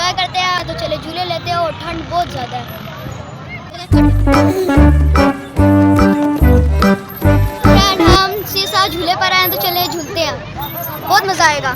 Enjoy करते हैं, तो चले झूले लेते हैं और ठंड बहुत ज़्यादा है। फ्रेंड हम शीशा झूले पर आए हैं तो चले झूलते हैं, बहुत मज़ा आएगा।